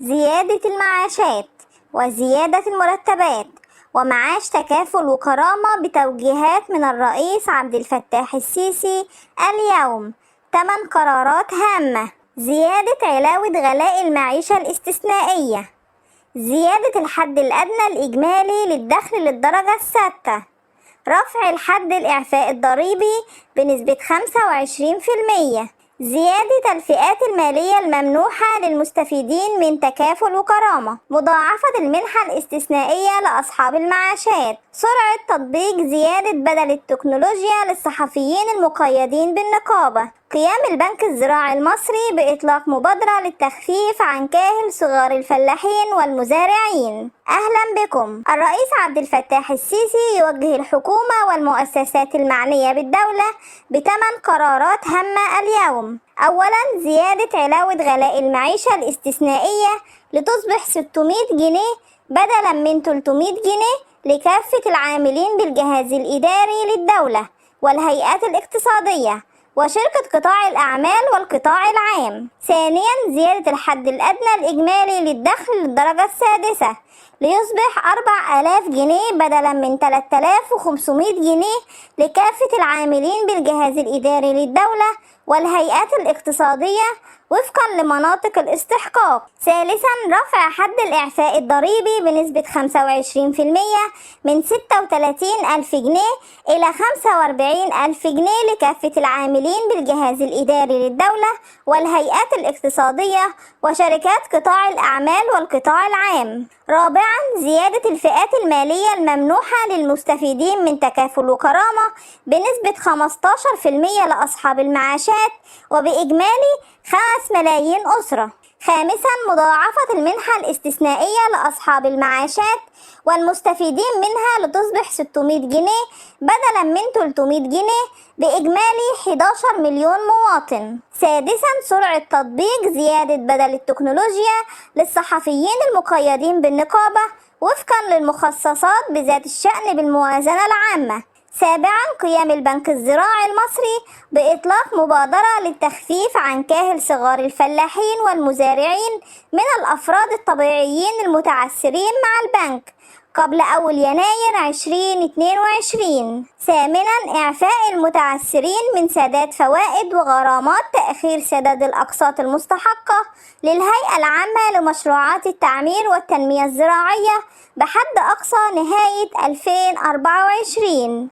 زيادة المعاشات وزيادة المرتبات ومعاش تكافل وكرامة بتوجيهات من الرئيس عبد الفتاح السيسي اليوم. 8 قرارات هامة: زيادة علاوة غلاء المعيشة الاستثنائية، زيادة الحد الأدنى الإجمالي للدخل للدرجة السادسة، رفع الحد الإعفاء الضريبي بنسبة 25%، زيادة الفئات المالية الممنوحة للمستفيدين من تكافل وكرامة، مضاعفة المنحة الاستثنائية لأصحاب المعاشات، سرعة تطبيق زيادة بدل التكنولوجيا للصحفيين المقيدين بالنقابة، قيام البنك الزراعي المصري بإطلاق مبادرة للتخفيف عن كاهل صغار الفلاحين والمزارعين. أهلا بكم. الرئيس عبد الفتاح السيسي يوجه الحكومة والمؤسسات المعنية بالدولة ب8 قرارات هامة اليوم. أولا، زيادة علاوة غلاء المعيشة الاستثنائية لتصبح 600 جنيه بدلا من 300 جنيه لكافة العاملين بالجهاز الإداري للدولة والهيئات الاقتصادية وشركة قطاع الأعمال والقطاع العام. ثانيا، زيادة الحد الأدنى الإجمالي للدخل للدرجة السادسة ليصبح 4000 جنيه بدلا من 3500 جنيه لكافة العاملين بالجهاز الإداري للدولة والهيئات الاقتصادية وفقا لمناطق الاستحقاق. ثالثا، رفع حد الإعفاء الضريبي بنسبة 25% من 36,000 جنيه إلى 45,000 جنيه لكافة العاملين بالجهاز الإداري للدولة والهيئات الاقتصادية وشركات قطاع الأعمال والقطاع العام. رابعا، زيادة الفئات المالية الممنوحة للمستفيدين من تكافل وكرامة بنسبة 15% لأصحاب المعاشات وبإجمالي 5 ملايين أسرة. خامسا، مضاعفة المنحة الاستثنائية لأصحاب المعاشات والمستفيدين منها لتصبح 600 جنيه بدلا من 300 جنيه بإجمالي 11 مليون مواطن. سادسا، سرعة تطبيق زيادة بدل التكنولوجيا للصحفيين المقيدين بالنقابة وفقا للمخصصات بذات الشأن بالموازنة العامة. سابعا، قيام البنك الزراعي المصري بإطلاق مبادرة للتخفيف عن كاهل صغار الفلاحين والمزارعين من الأفراد الطبيعيين المتعثرين مع البنك قبل أول يناير 2022. ثامنا، إعفاء المتعثرين من سداد فوائد وغرامات تأخير سداد الأقساط المستحقة للهيئة العامة لمشروعات التعمير والتنمية الزراعية بحد أقصى نهاية 2024.